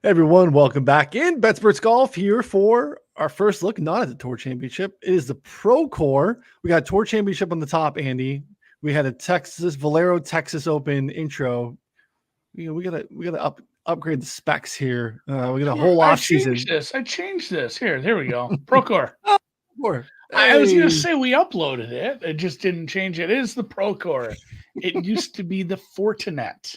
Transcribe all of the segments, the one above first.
Everyone, welcome back in Betsperts Golf here for our first look, not at the Tour Championship. It is the Procore. We got Tour Championship on the top, Andy. We had a Valero Texas Open intro. We gotta upgrade the specs here. We got a whole off season. I changed this. There we go. Procore. Hey. I was gonna say we uploaded it. It just didn't change. It is the Procore. It used to be the Fortinet.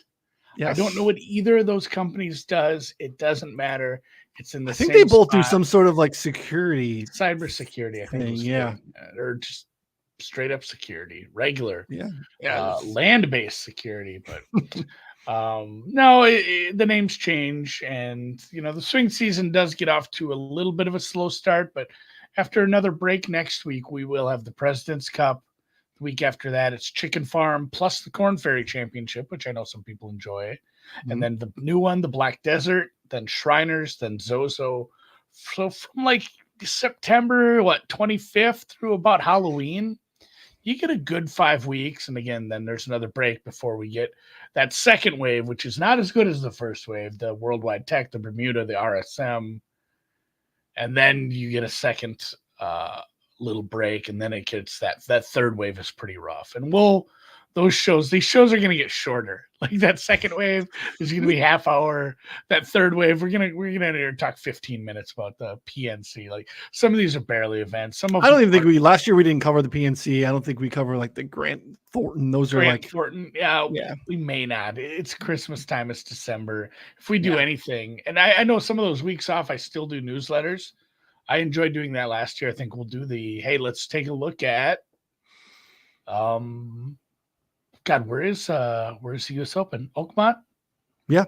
Yes. I don't know what either of those companies does. It doesn't matter. It's in the same. I think they both do some sort of like security, cybersecurity. I think. Yeah, or just straight up security, regular. Yeah. Land-based security, but. No, the names change, and the swing season does get off to a little bit of a slow start, but after another break next week, we will have the President's Cup. The week after that, it's Chicken Farm plus the Corn Ferry Championship, which I know some people enjoy. Mm-hmm. And then the new one, the Black Desert, then Shriners, then Zozo. So from like September, 25th through about Halloween, you get a good 5 weeks. And again, then there's another break before we get that second wave, which is not as good as the first wave, the Worldwide Tech, the Bermuda, the RSM. And then you get a second little break, and then it gets that third wave is pretty rough. And these shows are going to get shorter. Like that second wave is going to be half hour. That third wave, we're gonna talk 15 minutes about the PNC. Like some of these are barely events. I don't even think last year we didn't cover the PNC. I don't think we cover like the Grant Thornton. Those are like Thornton. Yeah, we may not. It's Christmas time. It's December. If we do anything, and I know some of those weeks off, I still do newsletters. I enjoyed doing that last year. I think we'll do let's take a look at God, where's the US Open? Oakmont? Yeah.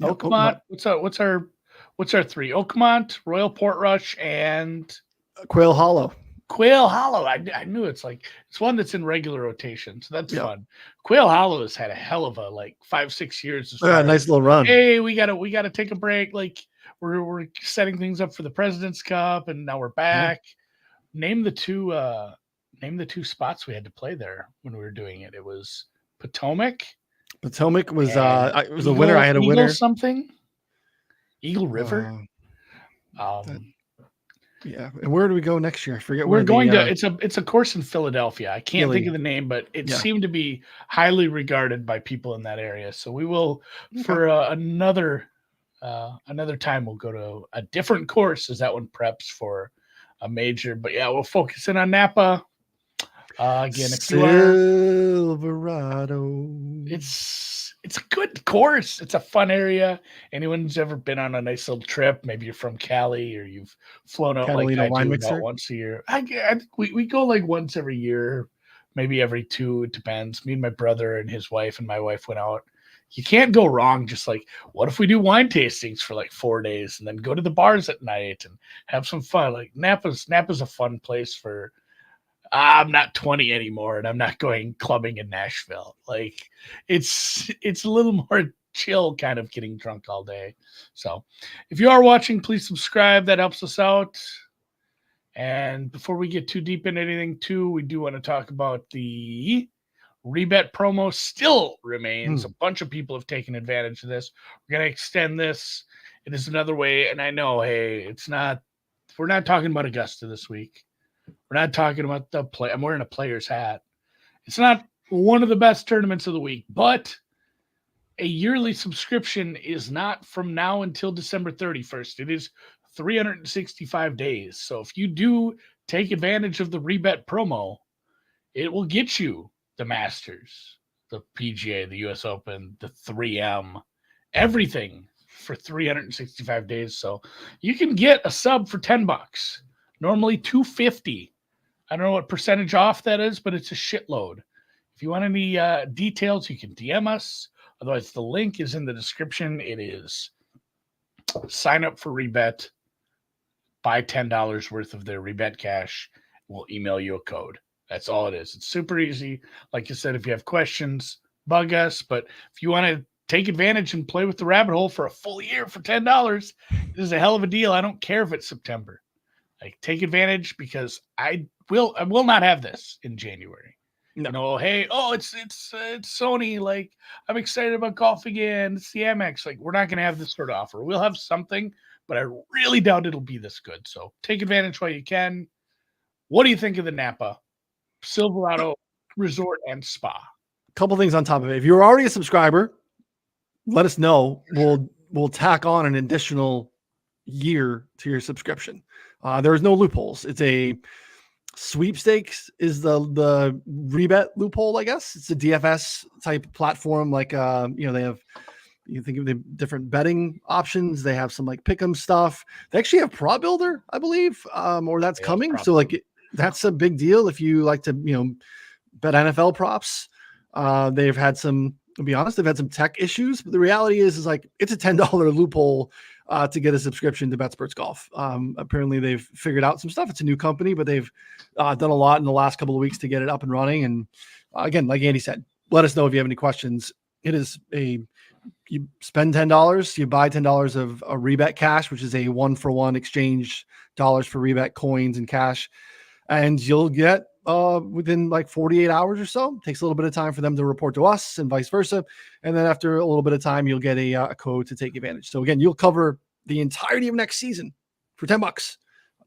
Oakmont. What's our three? Oakmont, Royal Portrush, and Quail Hollow. Quail Hollow. I knew it's one that's in regular rotation, so that's fun. Quail Hollow has had a hell of a 5-6 years. Nice little run. Hey, we gotta take a break. Like we're setting things up for the President's Cup, and now we're back. Name the two spots we had to play there when we were doing it. It was Potomac. Potomac was it was a winner. I had a winner. Something. Eagle River. Yeah. And where do we go next year? I forget. We're going to. It's a course in Philadelphia. I can't think of the name, but it seemed to be highly regarded by people in that area. So we will for another time. We'll go to a different course as that one preps for a major. But yeah, we'll focus in on Napa. Again, if Silverado. It's a good course. It's a fun area. Anyone who's ever been on a nice little trip, maybe you're from Cali or you've flown out Catalina like I do about once a year. I think we go like once every year, maybe every two. It depends. Me and my brother and his wife and my wife went out. You can't go wrong. Just like, what if we do wine tastings for like 4 days and then go to the bars at night and have some fun? Like Napa's a fun place for. I'm not 20 anymore, and I'm not going clubbing in Nashville. Like it's a little more chill, kind of getting drunk all day. So if you are watching, please subscribe. That helps us out. And before we get too deep into anything too, we do want to talk about the Rebet promo still remains. A bunch of people have taken advantage of this. We're going to extend this. It is another way. And I know, we're not talking about Augusta this week. We're not talking about the play. I'm wearing a player's hat. It's not one of the best tournaments of the week, but a yearly subscription is not from now until December 31st. It is 365 days. So if you do take advantage of the Rebet promo, it will get you the Masters, the PGA, the US Open, the 3M, everything for 365 days. So you can get a sub for $10. Normally $250. I don't know what percentage off that is, but it's a shitload. If you want any details, you can DM us. Otherwise, the link is in the description. It is sign up for Rebet, buy $10 worth of their Rebet cash. We'll email you a code. That's all it is. It's super easy. Like I said, if you have questions, bug us. But if you want to take advantage and play with the rabbit hole for a full year for $10, this is a hell of a deal. I don't care if it's September. Like, take advantage because I will not have this in January. No. You know, hey, oh, it's Sony. Like, I'm excited about golf again. It's the Amex. Like, we're not going to have this sort of offer. We'll have something, but I really doubt it'll be this good. So take advantage while you can. What do you think of the Napa Silverado Resort and Spa? Couple things on top of it. If you're already a subscriber, let us know. We'll tack on an additional year to your subscription. There's no loopholes. It's a sweepstakes is the Rebet loophole, I guess. It's a DFS type platform. Like they have, you think of the different betting options. They have some like pick'em stuff. They actually have Prop Builder, I believe, or that's coming. So like that's a big deal if you like to bet NFL props. They've had some. To be honest, they've had some tech issues, but the reality is like it's a $10 loophole to get a subscription to Betsperts Golf. Apparently, they've figured out some stuff. It's a new company, but they've done a lot in the last couple of weeks to get it up and running. And again, like Andy said, let us know if you have any questions. It is you spend $10, you buy $10 of a Rebet cash, which is a 1-for-1 exchange dollars for Rebet coins and cash, and you'll get within like 48 hours or so. It takes a little bit of time for them to report to us and vice versa. And then after a little bit of time, you'll get a code to take advantage. So again, you'll cover the entirety of next season for $10,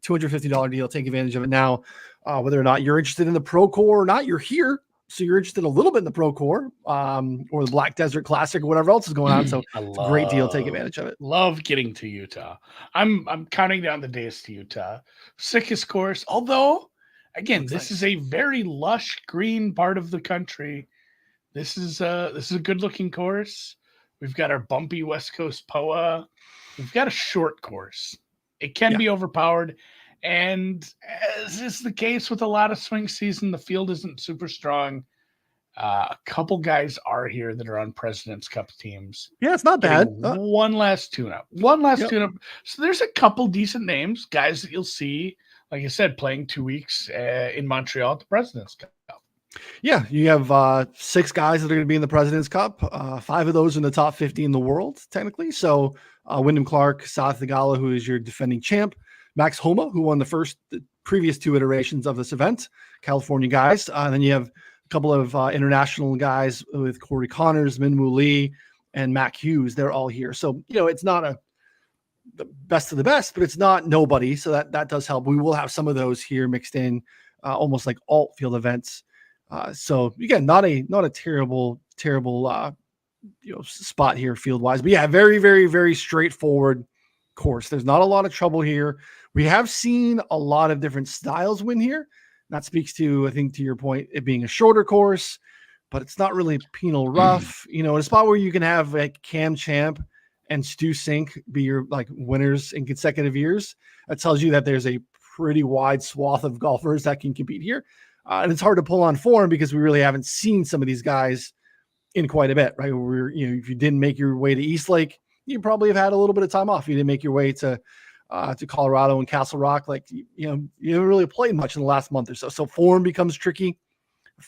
$250 deal. Take advantage of it now. Whether or not you're interested in the Procore or not, you're here. So you're interested a little bit in the Procore or the Black Desert Classic or whatever else is going on. So it's a great deal. Take advantage of it. Love getting to Utah. I'm counting down the days to Utah. Sickest course, although again, this is a very lush green part of the country. This is a good looking course. We've got our bumpy West Coast POA. We've got a short course. It can be overpowered. And as is the case with a lot of swing season, the field isn't super strong. A couple guys are here that are on President's Cup teams. Yeah, it's not bad. One last tune-up. Tune-up. So there's a couple decent names, guys that you'll see, like I said, playing 2 weeks in Montreal at the President's Cup. Yeah, you have 6 guys that are going to be in the President's Cup. 5 of those in the top 50 in the world, technically. So Wyndham Clark, Sahith Theegala, who is your defending champ, Max Homa, who won the previous 2 iterations of this event, California guys. And then you have a couple of international guys with Corey Connors, Minwoo Lee, and Mac Hughes. They're all here. So, it's not the best of the best, but it's not nobody. So that does help. We will have some of those here mixed in, almost like alt field events. So again, not a terrible spot here field wise, but yeah, very, very, very straightforward course. There's not a lot of trouble here. We have seen a lot of different styles win here. That speaks to, I think, to your point, it being a shorter course, but it's not really penal rough. A spot where you can have like Cam Champ and Stu Sink be your like winners in consecutive years. That tells you that there's a pretty wide swath of golfers that can compete here. And it's hard to pull on form because we really haven't seen some of these guys in quite a bit, right? If you didn't make your way to Eastlake, you probably have had a little bit of time off. You didn't make your way to Colorado and Castle Rock. Like, you haven't really played much in the last month or so. So form becomes tricky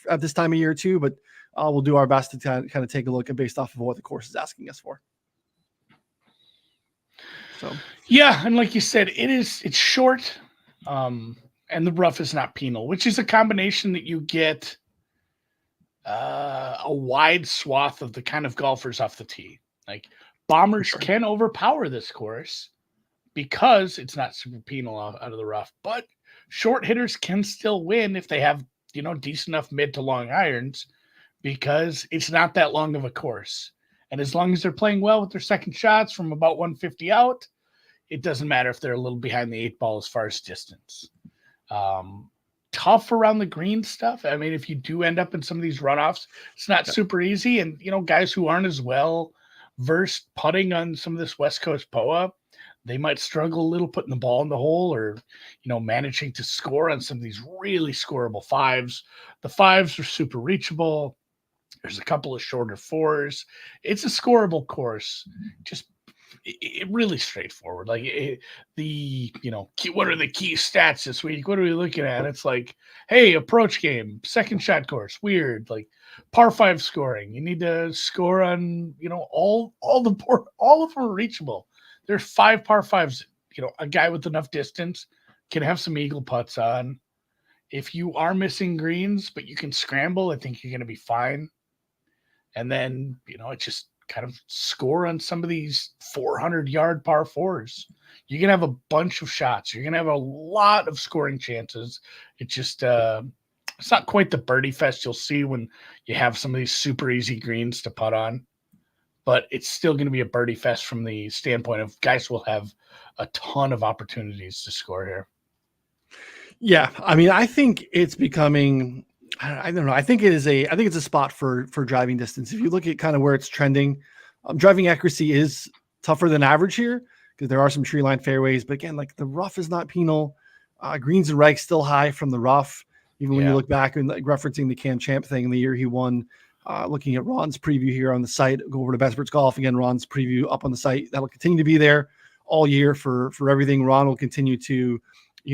at this time of year too, but we'll do our best to kind of take a look at based off of what the course is asking us for. So, yeah. And like you said, it's short. And the rough is not penal, which is a combination that you get a wide swath of the kind of golfers off the tee. Like bombers can overpower this course because it's not super penal out of the rough, but short hitters can still win if they have, decent enough mid to long irons because it's not that long of a course. And as long as they're playing well with their second shots from about 150 out, it doesn't matter if they're a little behind the 8 ball as far as distance. Tough around the green stuff. I mean, if you do end up in some of these runoffs, it's not super easy. And, guys who aren't as well versed putting on some of this West Coast POA, they might struggle a little putting the ball in the hole or, managing to score on some of these really scoreable 5s. The 5s are super reachable. There's a couple of shorter 4s. It's a scoreable course. Just it really straightforward. Like what are the key stats this week? What are we looking at? It's like, hey, approach game, second shot course, weird. Like par 5 scoring. You need to score on, all of them are reachable. There's 5 par 5s. A guy with enough distance can have some eagle putts on. if you are missing greens, but you can scramble, I think you're going to be fine. And then, it just kind of score on some of these 400-yard par fours. You're going to have a bunch of shots. You're going to have a lot of scoring chances. It just, it's not quite the birdie fest you'll see when you have some of these super easy greens to putt on, but it's still going to be a birdie fest from the standpoint of guys will have a ton of opportunities to score here. Yeah. I mean, I think it's becoming, I don't know. I think it's a spot for driving distance. If you look at kind of where it's trending, driving accuracy is tougher than average here because there are some tree line fairways, but again, like the rough is not penal. Greens and regs still high from the rough. Even when you look back and like referencing the Cam Champ thing in the year he won, looking at Ron's preview here on the site, go over to Betsperts Golf again. Ron's preview up on the site that'll continue to be there all year for everything. Ron will continue to,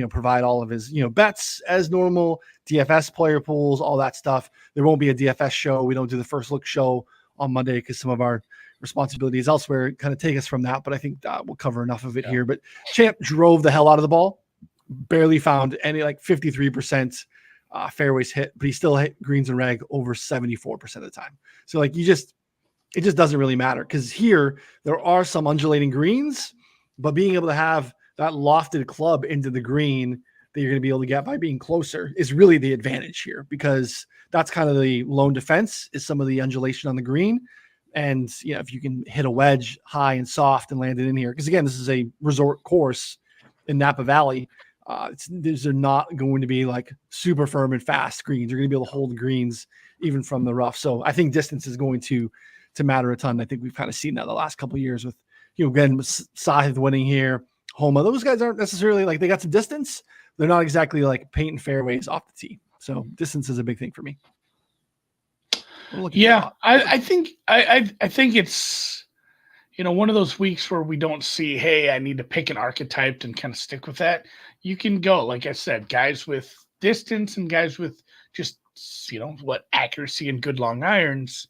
provide all of his, bets as normal, DFS player pools, all that stuff. There won't be a DFS show. We don't do the first look show on Monday because some of our responsibilities elsewhere kind of take us from that. But I think we'll cover enough of it here. But Champ drove the hell out of the ball, barely found any, like 53%. Fairways hit, but he still hit greens and reg over 74% of the time. So like it just doesn't really matter because here there are some undulating greens, but being able to have that lofted club into the green that you're going to be able to get by being closer is really the advantage here because that's kind of the lone defense is some of the undulation on the green. And if you can hit a wedge high and soft and land it in here, because again, this is a resort course in Napa Valley. These are not going to be like super firm and fast greens. You're going to be able to hold the greens even from the rough. So I think distance is going to matter a ton. I think we've kind of seen that the last couple of years with, again, Scythe winning here, Homa. Those guys aren't necessarily like they got some distance. They're not exactly like painting fairways off the tee. So distance is a big thing for me. Yeah, I think it's one of those weeks where we don't see, hey, I need to pick an archetype and kind of stick with that. You can go, like I said, guys with distance and guys with just, accuracy and good long irons,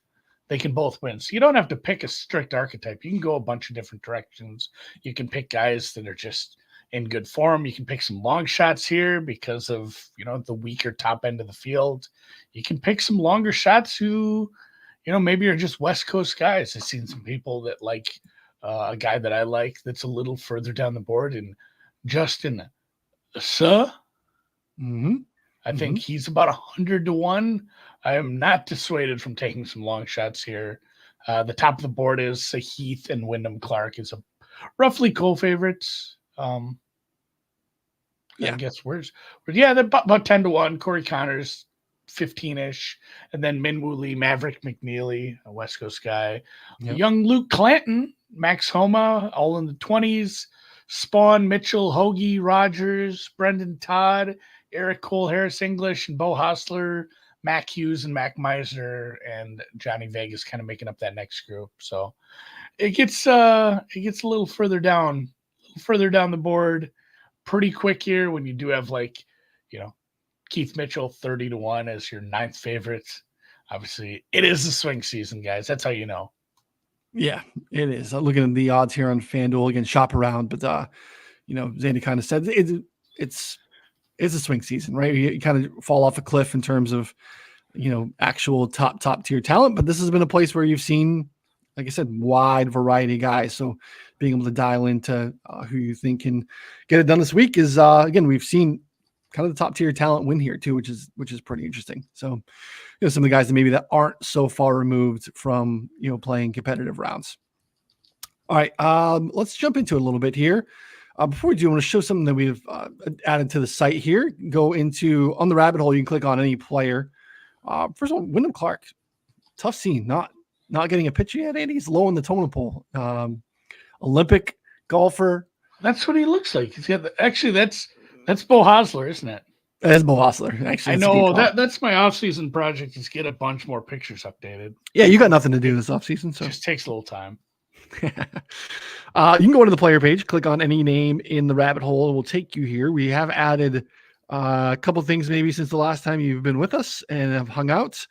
they can both win. So you don't have to pick a strict archetype. You can go a bunch of different directions. You can pick guys that are just in good form. You can pick some long shots here because of, the weaker top end of the field. You can pick some longer shots who, maybe are just West Coast guys. I've seen some people that like a guy that I like that's a little further down the board, and Justin I think he's about 100-1. I am not dissuaded from taking some long shots here. The top of the board is Heath and Wyndham Clark is a roughly co-favorites. I guess they're about 10-1. Corey Connors 15-ish, and then Minwoo Lee, Maverick McNeely, a West Coast guy, young Luke Clanton, Max Homa, all in the 20s, Spawn, Mitchell, Hoagie, Rogers, Brendan Todd, Eric Cole, Harris English, and Bo Hostler, Mac Hughes and Mac Meisner, and Johnny Vegas kind of making up that next group. So it gets a little further down the board pretty quick here when you do have Keith Mitchell 30-1 as your 9th favorite. Obviously, it is the swing season, guys. That's how you know. Yeah, it is. Looking at the odds here on FanDuel, again, shop around, but Zandy kind of said it's a swing season, right? You kind of fall off a cliff in terms of actual top tier talent, but this has been a place where you've seen, like I said, wide variety of guys. So being able to dial into who you think can get it done this week is again, we've seen kind of the top tier talent win here too, which is pretty interesting. So, some of the guys that aren't so far removed from, playing competitive rounds. All right. Let's jump into it a little bit here. Before we do, I want to show something that we've added to the site here. Go into on the rabbit hole. You can click on any player. First of all, Wyndham Clark, tough scene. Not getting a pitch yet, Andy. He's low in the totem pole. Olympic golfer. That's what he looks like. Actually, that's Bo Hostler, isn't it? That's Bo Hostler. Actually, I know that's my off-season project is get a bunch more pictures updated. Yeah, you got nothing to do this off-season, so it just takes a little time. You can go to the player page, click on any name in the rabbit hole. It will take you here. We have added a couple things maybe since the last time you've been with us and have hung out.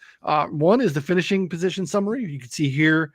One is the finishing position summary. You can see here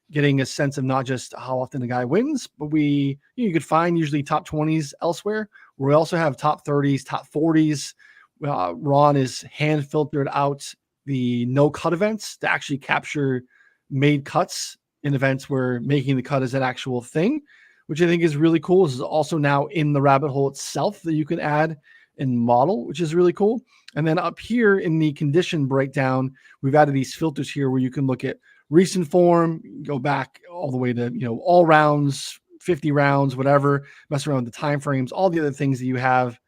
getting a sense of not just how often the guy wins, but you could find usually top 20s elsewhere. We also have top 30s, top 40s. Ron is hand filtered out the no cut events to actually capture made cuts in events where making the cut is an actual thing, which I think is really cool. This is also now in the rabbit hole itself that you can add and model, which is really cool. And then up here in the condition breakdown, we've added these filters here where you can look at recent form, go back all the way to, all rounds, 50 rounds, whatever, mess around with the time frames, all the other things that you have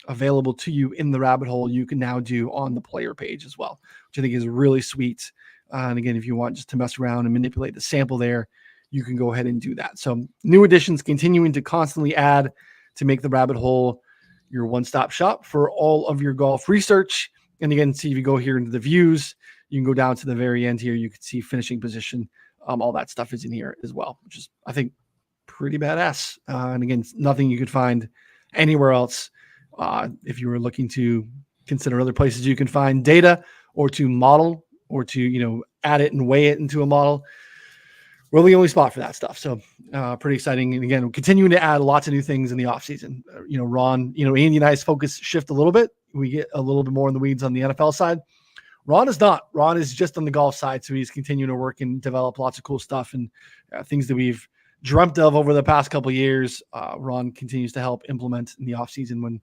available to you in the rabbit hole, you can now do on the player page as well, which I think is really sweet. And again, if you want just to mess around and manipulate the sample there, you can go ahead and do that. So new additions continuing to constantly add to make the rabbit hole your one-stop shop for all of your golf research. And again, see if you go here into the views, you can go down to the very end here. You can see finishing position. All that stuff is in here as well, which is, I think, pretty badass. And again, nothing you could find anywhere else. If you were looking to consider other places you can find data or to model or to, add it and weigh it into a model, we're the only spot for that stuff. So pretty exciting. And again, we're continuing to add lots of new things in the off season. Ron, Andy and I's focus shift a little bit. We get a little bit more in the weeds on the NFL side. Ron is not. Ron is just on the golf side. So he's continuing to work and develop lots of cool stuff and things that we've dreamt of over the past couple of years. Ron continues to help implement in the off season when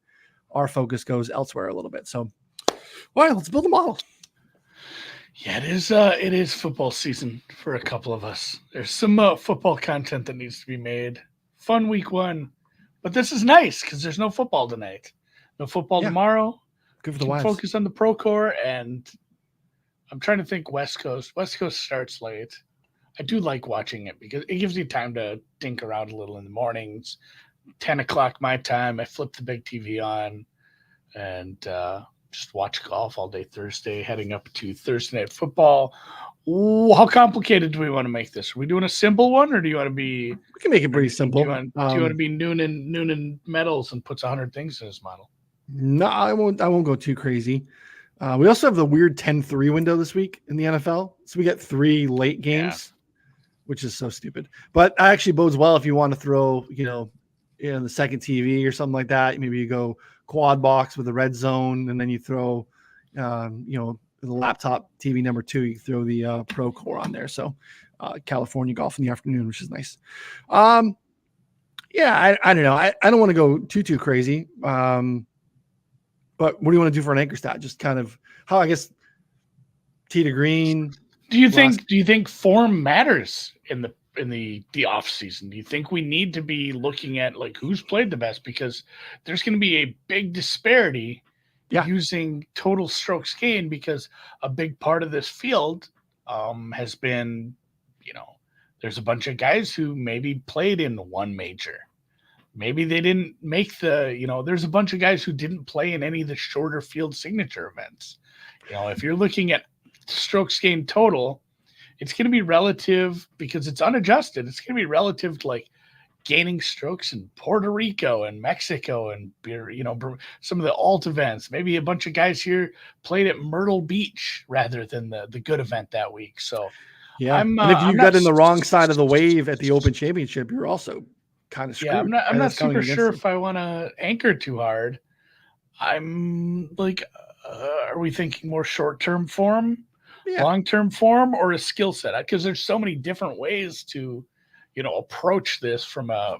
our focus goes elsewhere a little bit. So, all right, let's build a model. Yeah, it is football season for a couple of us. There's some football content that needs to be made. Fun week 1, but this is nice because there's no football tonight. No football tomorrow. Good for the wives. Focus on the Procore, and I'm trying to think West Coast. West Coast starts late. I do like watching it because it gives you time to dink around a little in the mornings. 10 o'clock my time, I flip the big TV on and just watch golf all day Thursday, heading up to Thursday Night Football. Ooh, how complicated do we want to make this? Are we doing a simple one, or do you want to be? We can make it pretty simple. Do you want to be Noonan Metals and puts 100 things in his model? No, I won't go too crazy. We also have the weird 10-3 window this week in the NFL, so we get 3 late games, which is so stupid. But actually bodes well if you want to throw, in the second TV or something like that. Maybe you go quad box with a red zone, and then you throw, the laptop TV number 2. You throw the Procore on there. So California golf in the afternoon, which is nice. I don't know. I don't want to go too crazy. But what do you want to do for an anchor stat? Just kind of how, I guess, tee to green. Do you think form matters in the off season? Do you think we need to be looking at like who's played the best? Because there's going to be a big disparity using total strokes gained, because a big part of this field has been, there's a bunch of guys who maybe played in one major. Maybe they didn't make there's a bunch of guys who didn't play in any of the shorter field signature events. If you're looking at strokes gained total, it's going to be relative because it's unadjusted. It's going to be relative to like gaining strokes in Puerto Rico and Mexico and, some of the alt events. Maybe a bunch of guys here played at Myrtle Beach rather than the good event that week. So yeah. And if you got in the wrong side of the wave at the Open Championship, you're also kind of screwed. Yeah, I'm not super sure if I want to anchor too hard. I'm like, are we thinking more short-term form, long-term form, or a skill set? Because there's so many different ways to, approach this from a,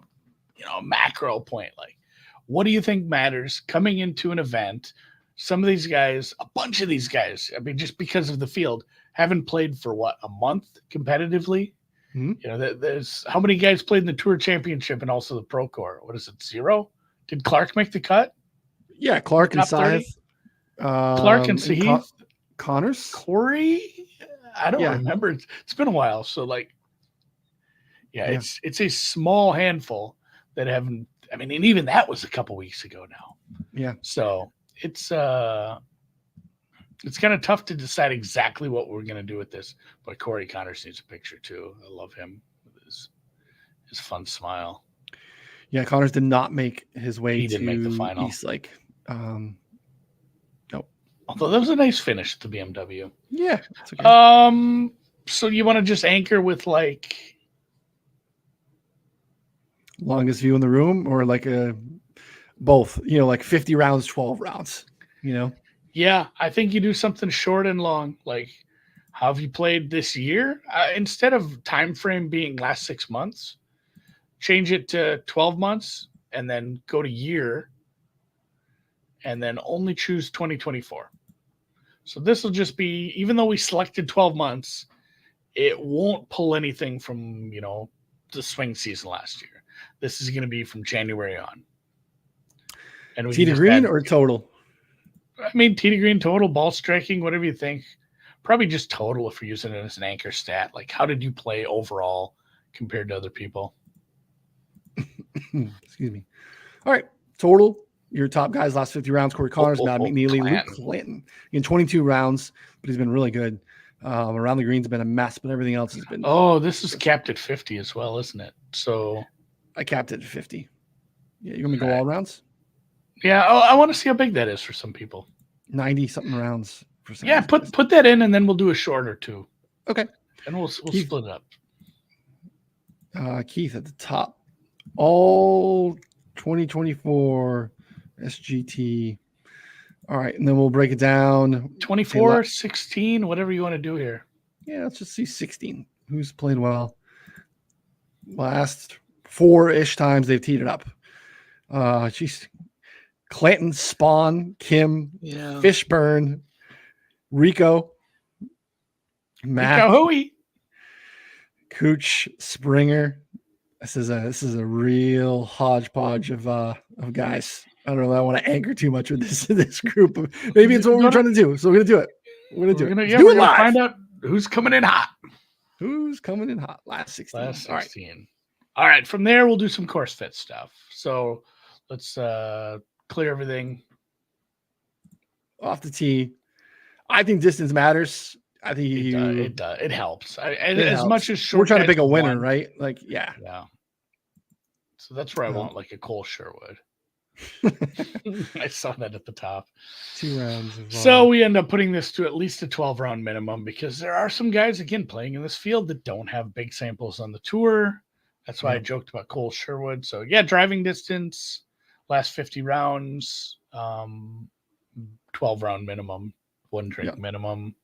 macro point. Like, what do you think matters coming into an event? Some of these guys, a bunch of these guys, I mean, just because of the field, haven't played for a month competitively. Mm-hmm. There's how many guys played in the Tour Championship and also the Procore? What is it? 0? Did Clark make the cut? Yeah, Clark and Scythe. Clark and Sahith. Connors? Corey? I don't remember. It's been a while. So it's a small handful that haven't. I mean, and even that was a couple weeks ago now. Yeah. So it's kind of tough to decide exactly what we're going to do with this. But Corey Connors needs a picture too. I love him with his fun smile. Yeah, Connors did not make his way. He didn't make the final. East Lake. No. Although that was a nice finish at the BMW. Yeah. It's okay. So you want to just anchor with like longest view in the room, or like both? Like 50 rounds, 12 rounds. Yeah, I think you do something short and long. Like, how have you played this year? Instead of time frame being last 6 months, change it to 12 months and then go to year and then only choose 2024. So this will just be, even though we selected 12 months, it won't pull anything from, the swing season last year. This is going to be from January on. And we Tee to green or total? I mean, tee to green, total, ball striking, whatever you think. Probably just total if we're using it as an anchor stat. Like, how did you play overall compared to other people? Excuse me. All right. Total, your top guys last 50 rounds: Corey Connors, Matt McNeely, Luke Clanton. In 22 rounds, but he's been really good. Around the green's been a mess, but everything else has been. Oh, this is capped at 50 as well, isn't it? So I capped it at 50. Yeah, you want me to go all rounds? Yeah, I want to see how big that is for some people. 90 something rounds for some. Yeah, put that in, and then we'll do a short or two. Okay, and we'll split it up. Keith at the top, all 2024 SGT. All right, and then we'll break it down. 24, 16, whatever you want to do here. Yeah, let's just see 16. Who's played well? Last 4-ish times they've teed it up. Geez. Clanton, Spawn, Kim, Fishburne, Rico, Matt, Cooch, Springer. This is a real hodgepodge of guys. I don't know. I want to anchor too much with this group. Maybe it's what we're trying to do. So we're gonna do it. We're gonna find out who's coming in hot. Who's coming in hot? Last 16. Last 16. All right. From there, we'll do some course fit stuff. So let's clear everything off the tee. I think distance matters. I think it does. It helps. As much as short, we're trying to pick a winner, right? Like, yeah. So that's where I want like a Cole Sherwood. I saw that at the top. 2 rounds. So we end up putting this to at least a 12-round minimum because there are some guys again playing in this field that don't have big samples on the tour. That's why I joked about Cole Sherwood. So yeah, driving distance, last 50 rounds, 12-round minimum, 1 drink minimum.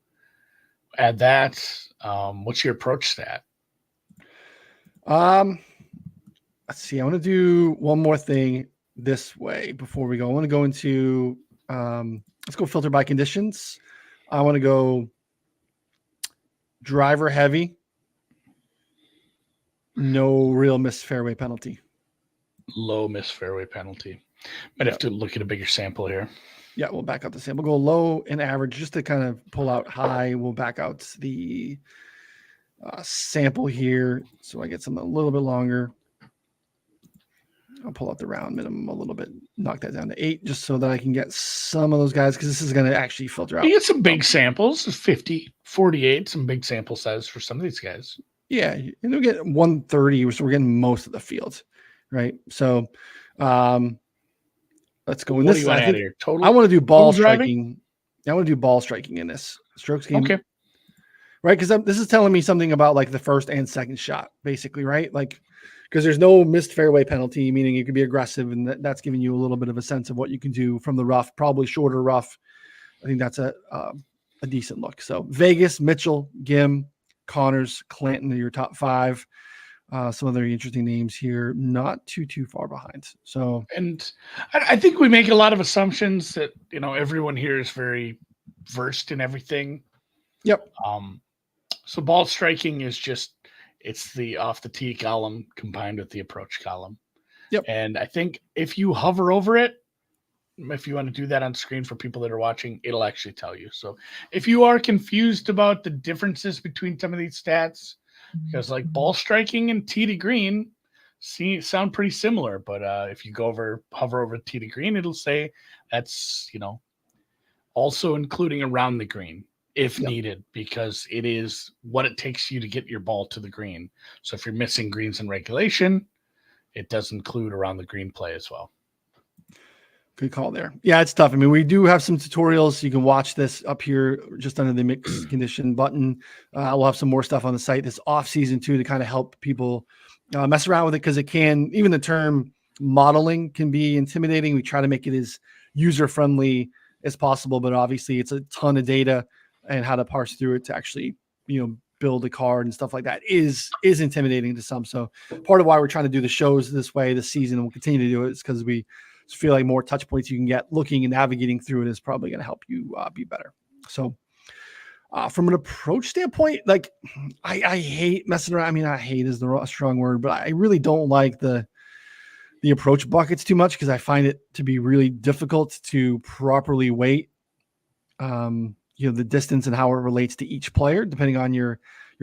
Add that. What's your approach stat? Let's see. I want to do one more thing this way before we go. I want to go into let's go filter by conditions. I want to go driver heavy. No real missed fairway penalty. Low missed fairway penalty. Might have to look at a bigger sample here. Yeah, we'll back out the sample. We'll go low and average just to kind of pull out high. We'll back out the sample here so I get something a little bit longer. I'll pull out the round minimum a little bit, knock that down to 8 just so that I can get some of those guys because this is going to actually filter out. You get some big samples, 50, 48, some big sample size for some of these guys. Yeah, and we'll get 130, so we're getting most of the field, right? So let's go in this. Total, I want to do ball striking. I want to do ball striking in this strokes game. Okay. Right, because this is telling me something about like the first and second shot, basically, right? Like, because there's no missed fairway penalty, meaning you can be aggressive, and that's giving you a little bit of a sense of what you can do from the rough, probably shorter rough. I think that's a decent look. So Vegas, Mitchell, Gim, Connors, Clanton are your top 5. Some other interesting names here, not too far behind. So, and I think we make a lot of assumptions that everyone here is very versed in everything. Yep. So ball striking is just it's the off the tee column combined with the approach column. Yep. And I think if you hover over it, if you want to do that on screen for people that are watching, it'll actually tell you. So if you are confused about the differences between some of these stats, because like ball striking and tee to green sound pretty similar, but if you hover over tee to green, it'll say that's also including around the green if needed, because it is what it takes you to get your ball to the green. So if you're missing greens in regulation, it does include around the green play as well. Good call there. Yeah, it's tough. I mean, we do have some tutorials. You can watch this up here just under the mix condition button. We'll have some more stuff on the site this off season too to kind of help people mess around with it, because it can, even the term modeling can be intimidating. We try to make it as user friendly as possible, but obviously it's a ton of data, and how to parse through it to actually, build a card and stuff like that is intimidating to some. So part of why we're trying to do the shows this way this season, and we'll continue to do it, is because we feel like more touch points you can get looking and navigating through it is probably going to help you be better. So from an approach standpoint, like I hate messing around. I mean, I hate is the strong word, but I really don't like the approach buckets too much, because I find it to be really difficult to properly weight the distance and how it relates to each player, depending on your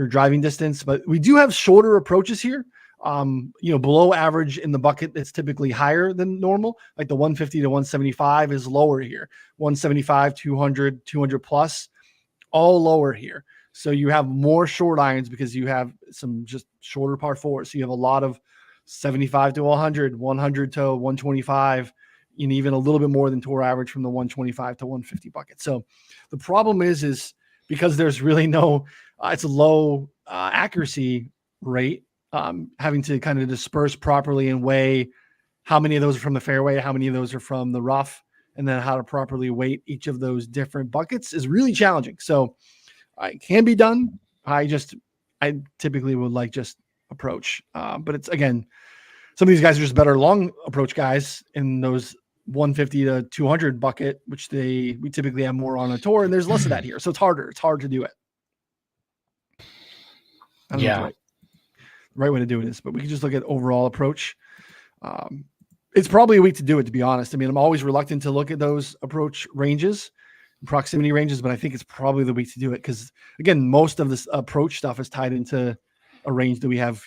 driving distance. But we do have shorter approaches here. Below average in the bucket, it's typically higher than normal. Like the 150 to 175 is lower here. 175, 200, 200 plus, all lower here. So you have more short irons because you have some just shorter par fours. So you have a lot of 75 to 100, 100 to 125, and even a little bit more than tour average from the 125 to 150 bucket. So the problem is because there's really no, it's a low accuracy rate, having to kind of disperse properly and weigh how many of those are from the fairway, how many of those are from the rough, and then how to properly weight each of those different buckets is really challenging. So it can be done. I typically would like just approach, but it's, again, some of these guys are just better long approach guys in those 150 to 200 bucket, which we typically have more on a tour, and there's less of that here. So it's harder. It's hard to do it. I don't know what the right way to do it is, but we can just look at overall approach. It's probably a week to do it, to be honest. I mean, I'm always reluctant to look at those approach ranges, proximity ranges, but I think it's probably the week to do it, because, again, most of this approach stuff is tied into a range that we have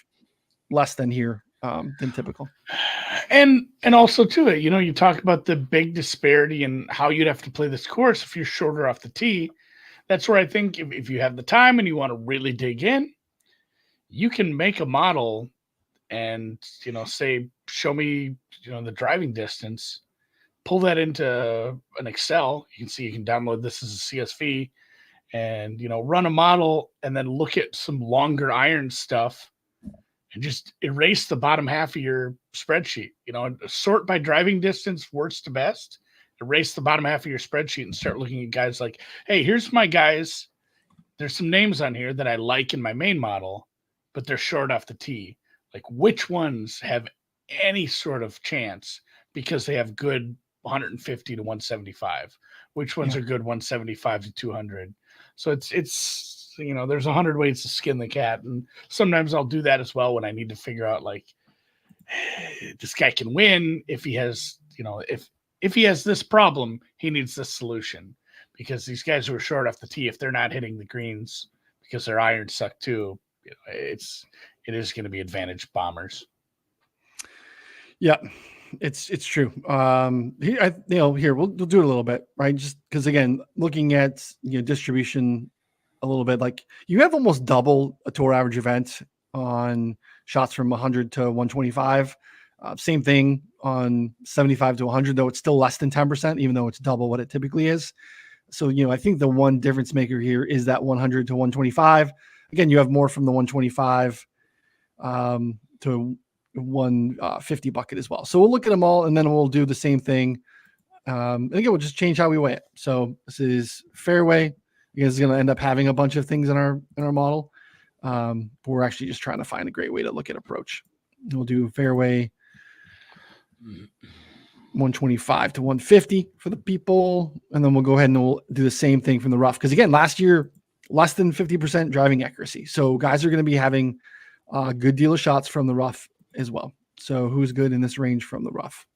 less than here than typical. And also too, you talk about the big disparity in how you'd have to play this course if you're shorter off the tee. That's where I think if you have the time and you want to really dig in, you can make a model and, say, show me, the driving distance, pull that into an Excel. You can see, you can download this as a CSV and, run a model, and then look at some longer iron stuff and just erase the bottom half of your spreadsheet. Sort by driving distance, worst to best. Erase the bottom half of your spreadsheet and start looking at guys like, hey, here's my guys. There's some names on here that I like in my main model, but they're short off the tee. Like, which ones have any sort of chance because they have good 150 to 175? Which ones are good 175 to 200? So it's there's 100 ways to skin the cat. And sometimes I'll do that as well when I need to figure out, like, this guy can win if he has, if he has this problem, he needs this solution. Because these guys who are short off the tee, if they're not hitting the greens because their irons suck too, it is going to be advantage bombers. Yeah, it's true. Here we'll do it a little bit, right? Just because, again, looking at distribution a little bit, like, you have almost double a tour average event on shots from 100 to 125. Same thing on 75 to 100, though it's still less than 10%, even though it's double what it typically is. So, I think the one difference maker here is that 100 to 125. Again, you have more from the 125 to 150 bucket as well. So we'll look at them all, and then we'll do the same thing. And again, we'll just change how we weigh it. So this is fairway. It's going to end up having a bunch of things in our model. But we're actually just trying to find a great way to look at approach. We'll do fairway 125 to 150 for the people. And then we'll go ahead and we'll do the same thing from the rough. Because, again, last year, less than 50% driving accuracy. So guys are going to be having a good deal of shots from the rough as well. So who's good in this range from the rough?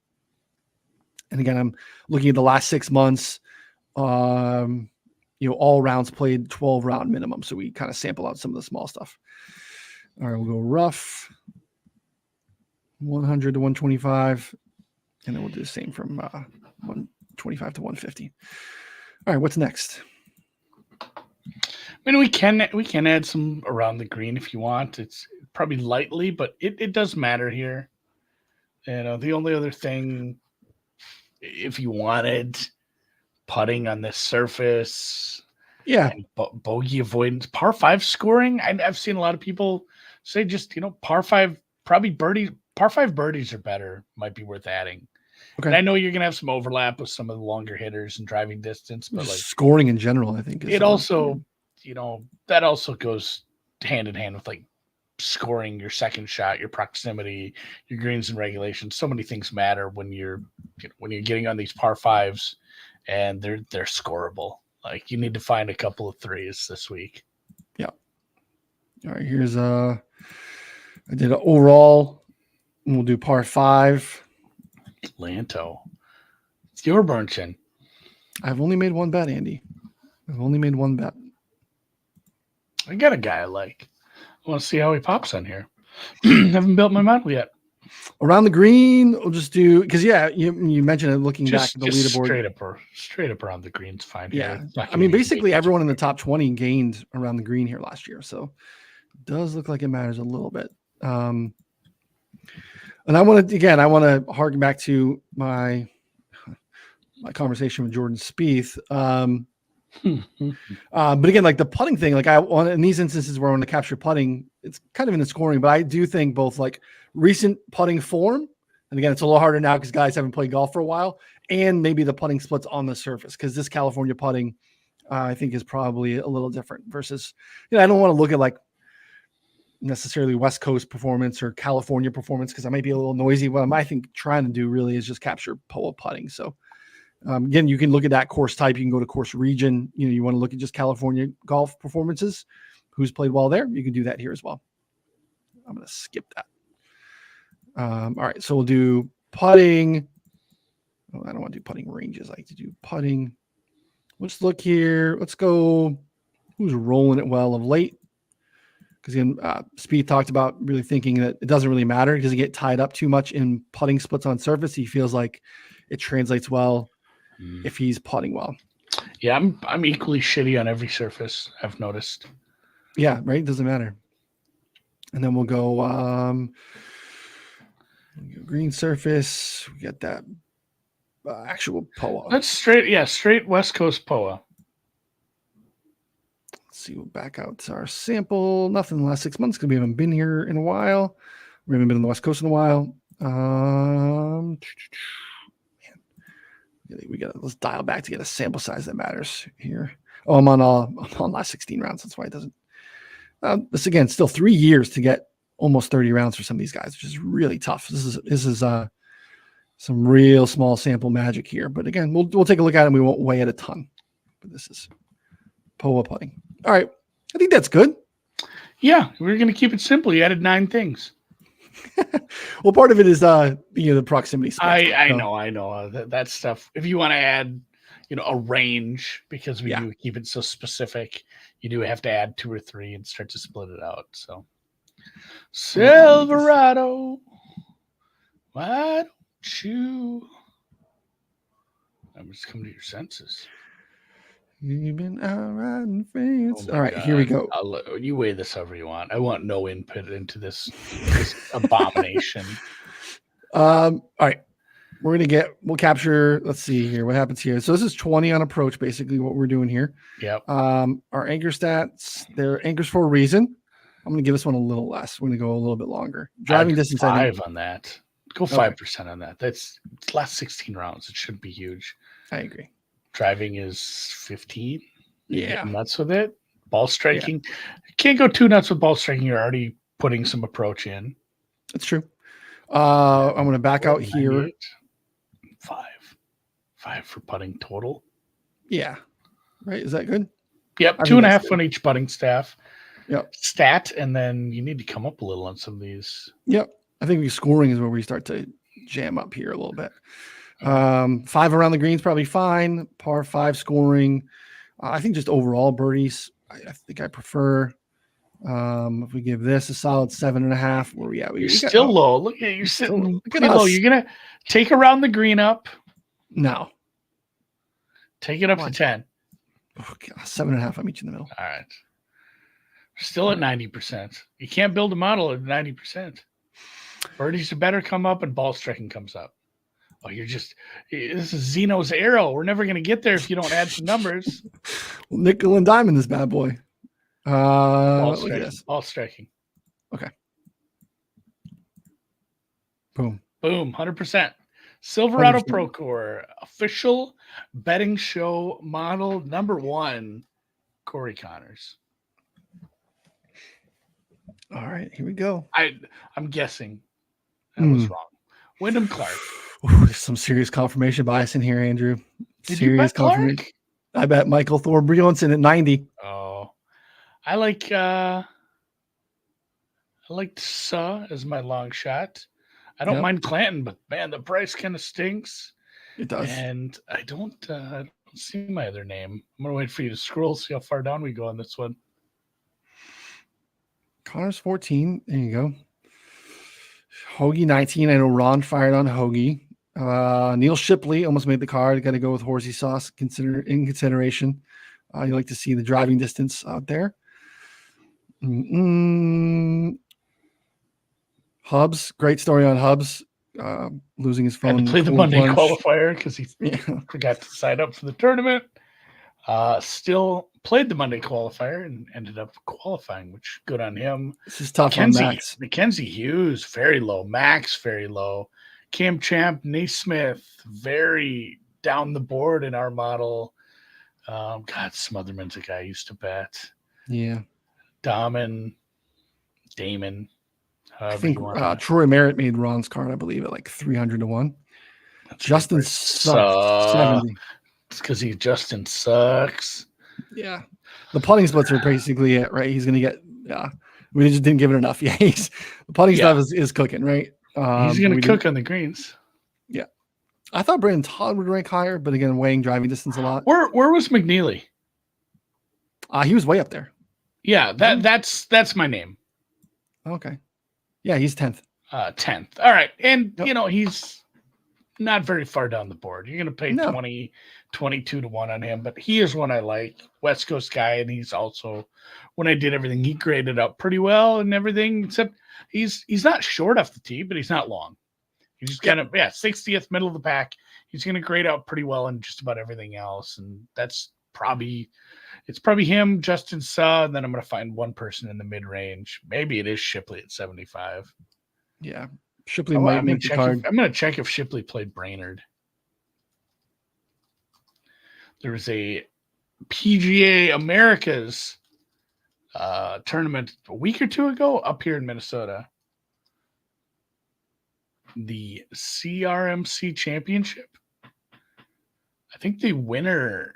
And again, I'm looking at the last 6 months. All rounds played 12 round minimum. So we kind of sample out some of the small stuff. All right, we'll go rough 100 to 125. And then we'll do the same from 125 to 150. All right, what's next? I mean, we can add some around the green if you want. It's probably lightly, but it does matter here. The only other thing, if you wanted putting on this surface, and bogey avoidance, par 5 scoring. I've seen a lot of people say just par 5, probably birdies. Par 5 birdies are better. Might be worth adding. Okay. And I know you're gonna have some overlap with some of the longer hitters and driving distance, but like Scoring in general, I think it also, that also goes hand in hand with like scoring your second shot, your proximity, your greens and regulations. So many things matter when you're getting on these par fives, and they're scoreable. Like you need to find a couple of threes this week. Yeah. All right. Here's I did an overall, and we'll do par 5. Lanto, it's your burn chin. I've only made one bet, Andy. I've only made one bet. I got a guy I like. I want to see how he pops on here. Haven't built my model yet. Around the green, we'll just do because you mentioned it looking back at the leaderboard. Straight up around the green's fine. Yeah, here. I mean basically everyone in the top 20 gained around the green here last year, so it does look like it matters a little bit. And I want to harken back to my conversation with Jordan Spieth. But again, like the putting thing, like I want in these instances where I want to capture putting, it's kind of in the scoring, but I do think both like recent putting form, and again, it's a little harder now because guys haven't played golf for a while, and maybe the putting splits on the surface because this California putting, I think, is probably a little different versus, I don't want to look at like necessarily West Coast performance or California performance because I might be a little noisy. What I think trying to do really is just capture POA putting. So again, you can look at that course type. You can go to course region. You want to look at just California golf performances. Who's played well there? You can do that here as well. I'm going to skip that. All right, so we'll do putting. Oh, I don't want to do putting ranges. I like to do putting. Let's look here. Let's go. Who's rolling it well of late? Because again, Spieth talked about really thinking that it doesn't really matter. He doesn't get tied up too much in putting splits on surface. He feels like it translates well if he's putting well. Yeah, I'm equally shitty on every surface, I've noticed. Yeah, right. Doesn't matter. And then we'll go green surface. We got that actual POA. That's straight West Coast POA. Let's see. We'll back out to our sample. Nothing in the last 6 months because we haven't been here in a while. We haven't been on the West Coast in a while. Let's dial back to get a sample size that matters here. Oh, I'm on last 16 rounds. That's why it doesn't. This again, still 3 years to get almost 30 rounds for some of these guys, which is really tough. This is some real small sample magic here. But again, we'll take a look at it and we won't weigh it a ton. But this is POA putting. All right. I think that's good. Yeah, we're going to keep it simple. You added 9 things. Well, part of it is the proximity stuff. I know that stuff. If you want to add, a range, because we do keep it so specific, you do have to add 2 or 3 and start to split it out. So, Silverado, why don't you? I'm just coming to your senses. You've been out riding fence. All right, here we go. You weigh this however you want. I want no input into this abomination. All right. We'll capture, let's see here. What happens here? So this is 20 on approach, basically what we're doing here. Yep. Our anchor stats, they're anchors for a reason. I'm going to give this one a little less. We're going to go a little bit longer. Driving distance. 5 on that. Go 5% on that. That's last 16 rounds. It should be huge. I agree. Driving is 15. Yeah. Nuts with it. Ball striking. You can't go too nuts with ball striking. You're already putting some approach in. That's true. I'm going to back out here. 5 for putting total. Yeah. Right. Is that good? Yep. 2.5 on each putting staff. Yep. Stat. And then you need to come up a little on some of these. Yep. I think scoring is where we start to jam up here a little bit. 5 around the greens, probably fine. Par 5 scoring. I think just overall birdies, I think I prefer. If we give this a solid 7.5, where we at? You're still low. Look at you're sitting pretty low. You're gonna take around the green up. No. Take it up to 10. Oh, 7.5. I'm each in the middle. All right. We're still at 90%. You can't build a model at 90%. Birdies are better come up and ball striking comes up. Oh, this is Zeno's arrow. We're never going to get there if you don't add some numbers. Well, nickel and diamond, this bad boy. Ball striking. Okay. Boom. 100%. Silverado 100%. Procore, official betting show model number 1, Corey Connors. All right, here we go. I'm guessing I was wrong. Wyndham Clark. Ooh, there's some serious confirmation bias in here, Andrew. Did you bet confirmation. Clark? I bet Michael Thorbjornsen at 90. Oh, I liked Suh as my long shot. I don't mind Clanton, but man, the price kind of stinks. It does. And I don't see my other name. I'm gonna wait for you to scroll, see how far down we go on this one. Connors 14. There you go. Hoagie 19. I know Ron fired on Hoagie. Neil Shipley almost made the card. Got to go with Horsey Sauce in consideration. You like to see the driving distance out there. Hubs, great story on Hubs. Losing his phone. Had to play the Monday qualifier because he forgot to sign up for the tournament. Still played the Monday qualifier and ended up qualifying, which good on him. This is tough on Max. Mackenzie Hughes, very low. Max, very low. Cam Champ, Naismith, very down the board in our model. God, Smotherman's a guy I used to bet. Yeah. Damon. I think Troy Merritt made Ron's card, I believe, at like 300 to 1. Justin sucks. 70. It's because Justin sucks. Yeah. The putting splits are basically it, right? He's going to get, we just didn't give it enough. Yeah. The putting stuff is cooking, right? He's going to cook on the greens. Yeah. I thought Brandon Todd would rank higher, but again, weighing driving distance a lot. Where was McNeely? He was way up there. Yeah, that's my name. Okay. Yeah, he's 10th. 10th. All right. And, he's not very far down the board. You're going to pay 20, 22 to 1 on him, but he is one I like. West Coast guy, and he's also, when I did everything, he graded up pretty well and everything, except he's not short off the tee, but he's not long. He's just kind of, 60th, middle of the pack. He's going to grade out pretty well in just about everything else, and it's probably him, Justin Suh, and then I'm going to find one person in the mid-range. Maybe it is Shipley at 75. Yeah. Shipley might make the card. I'm going to check if Shipley played Brainerd. There was a PGA Americas tournament a week or two ago up here in Minnesota. The CRMC Championship. I think the winner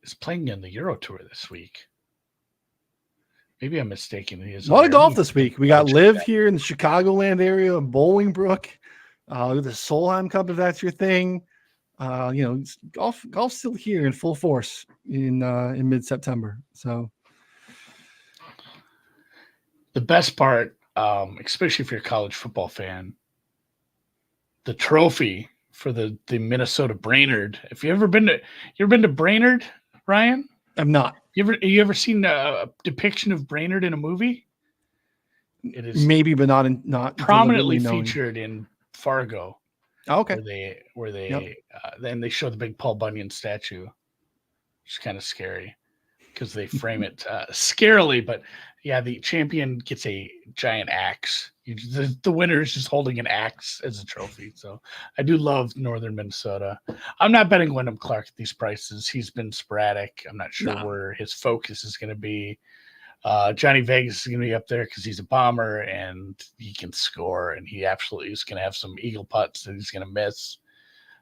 is playing in the Euro Tour this week. Maybe I'm mistaken. A lot of golf this week. We got Live here in the Chicagoland area, Bolingbrook. The Solheim Cup, if that's your thing. Golf's still here in full force in mid-September. So the best part, especially if you're a college football fan, the trophy for the Minnesota Brainerd. If you ever been to Brainerd, Ryan? I'm not. You ever seen a depiction of Brainerd in a movie? It is maybe, but not prominently featured in Fargo. Oh, okay. Where they then they show the big Paul Bunyan statue, which is kind of scary because they frame it scarily. But yeah, the champion gets a giant axe. The winner is just holding an axe as a trophy. So I do love Northern Minnesota. I'm not betting Wyndham Clark at these prices. He's been sporadic. I'm not sure where his focus is going to be. Johnny Vegas is going to be up there because he's a bomber and he can score, and he absolutely is going to have some eagle putts that he's going to miss.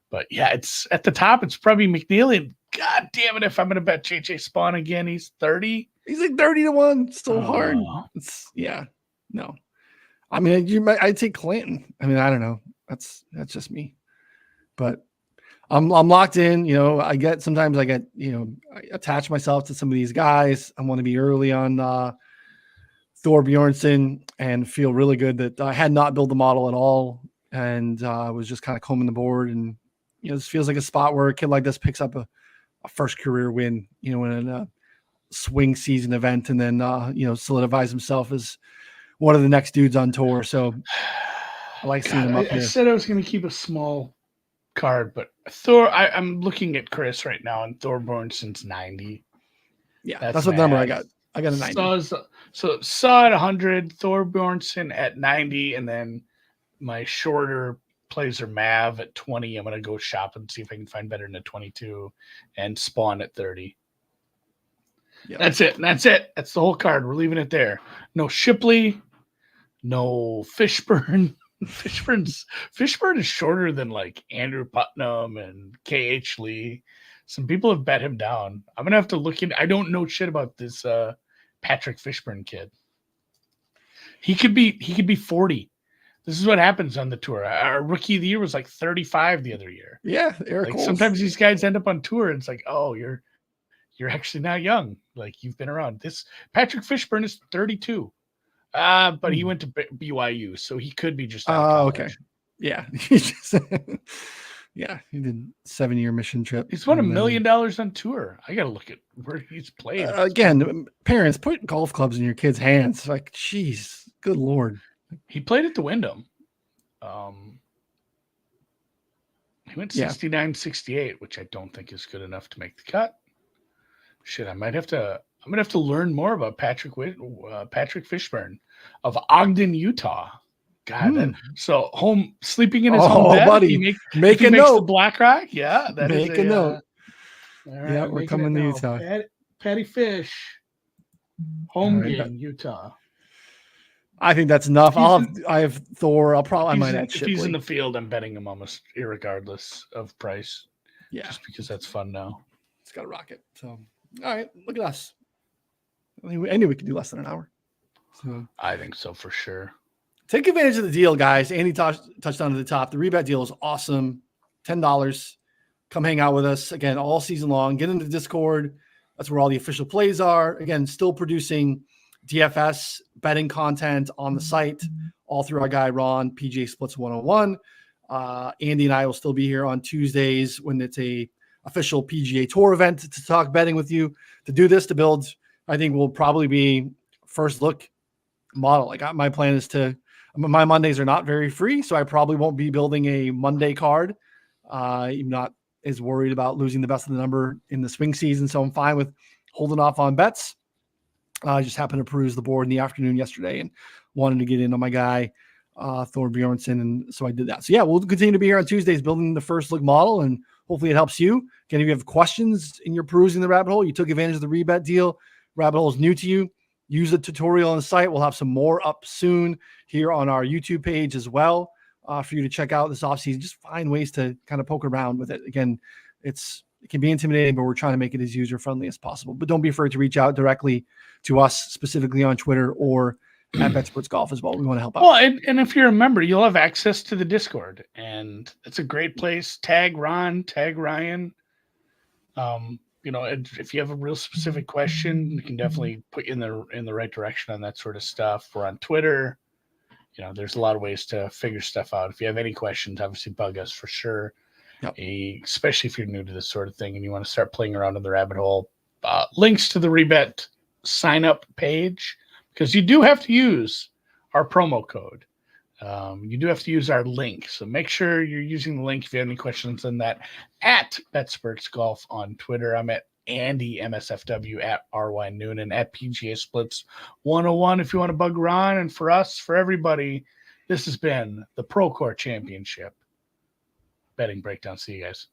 But yeah, it's at the top. It's probably McNeely. And God damn it, if I'm going to bet JJ Spawn again, he's 30. He's like 30 to 1. So hard. No. I mean, I'd take Clanton. I mean, I don't know. That's just me. But I'm locked in. I attach myself to some of these guys. I want to be early on Thorbjornsen and feel really good that I had not built the model at all, and I was just kind of combing the board. And this feels like a spot where a kid like this picks up a first career win. In a swing season event, and then solidifies himself as one of the next dudes on tour. So I like seeing him up here. I said I was going to keep a small card, but I'm looking at Chris right now, and Thorbjornsen's 90. Yeah, that's what number I got. I got a 90. So Saw at 100, Thorbjornsen at 90, and then my shorter plays her Mav at 20. I'm going to go shop and see if I can find better than a 22 and spawn at 30. Yep. That's it. That's the whole card. We're leaving it there. No Shipley, no Fishburne. Fishburne is shorter than like Andrew Putnam and KH Lee. Some people have bet him down. I'm going to have to look in. I don't know shit about this Patrick Fishburne kid. He could be 40. This is what happens on the tour. Our rookie of the year was like 35 the other year. Yeah, Eric. Like sometimes these guys end up on tour and it's like, oh, you're actually not young. Like you've been around. This Patrick Fishburne is 32. But he went to BYU, so he could be just out of college. Okay. Yeah. Yeah, he did 7-year mission trip. He's won $1 million on tour. I got to look at where he's played. Again, parents, put golf clubs in your kids' hands. Like, geez, good Lord. He played at the Wyndham. He went 69-68, which I don't think is good enough to make the cut. Shit, I'm gonna have to learn more about Patrick Fishburne of Ogden, Utah. God, so sleeping in his home bed. Buddy, make a note. The Black Rock, yeah. Make a note. Right, yeah, we're coming to Utah. Patty Fish, home game, Utah. I think that's enough. I have Thor. I might add Shipley. If he's in the field, I'm betting him almost irregardless of price. Yeah, just because that's fun now. It's got a rocket. So, all right, look at us. I knew we could do less than an hour. So I think so for sure. Take advantage of the deal, guys. Andy touched on at the top. The Rebet deal is awesome. $10. Come hang out with us again all season long. Get into Discord. That's where all the official plays are. Again, still producing DFS betting content on the site, all through our guy Ron, PGA Splits 101. Andy and I will still be here on Tuesdays when it's a official PGA Tour event to talk betting with you. To do this, to build, I think will probably be first look model. Like my plan is my Mondays are not very free, so I probably won't be building a Monday card. I'm not as worried about losing the best of the number in the swing season, so I'm fine with holding off on bets. I just happened to peruse the board in the afternoon yesterday and wanted to get in on my guy, Thor Bjornsson, and so I did that. So yeah, we'll continue to be here on Tuesdays building the first look model, and hopefully it helps you. Again, if you have questions and you're perusing the rabbit hole, you took advantage of the Rebet deal, rabbit hole is new to you, use the tutorial on the site. We'll have some more up soon here on our YouTube page as well for you to check out this offseason. Just find ways to kind of poke around with it. Again, it can be intimidating, but we're trying to make it as user-friendly as possible. But don't be afraid to reach out directly to us, specifically on Twitter or at Betsperts Golf as well. We want to help out. Well, and if you're a member, you'll have access to the Discord, and it's a great place. Tag Ron, tag Ryan. If you have a real specific question, we can definitely put you in the right direction on that sort of stuff. We're on Twitter. There's a lot of ways to figure stuff out. If you have any questions, obviously bug us for sure. Yep. Especially if you're new to this sort of thing and you want to start playing around in the rabbit hole. Links to the Rebet sign up page, because you do have to use our promo code. You do have to use our link. So make sure you're using the link if you have any questions on that. At Betsperts Golf on Twitter. I'm at Andy MSFW, at RY Noonan, at PGA Splits 101 if you want to bug Ron. And for us, for everybody, this has been the Procore Championship betting breakdown. See you guys.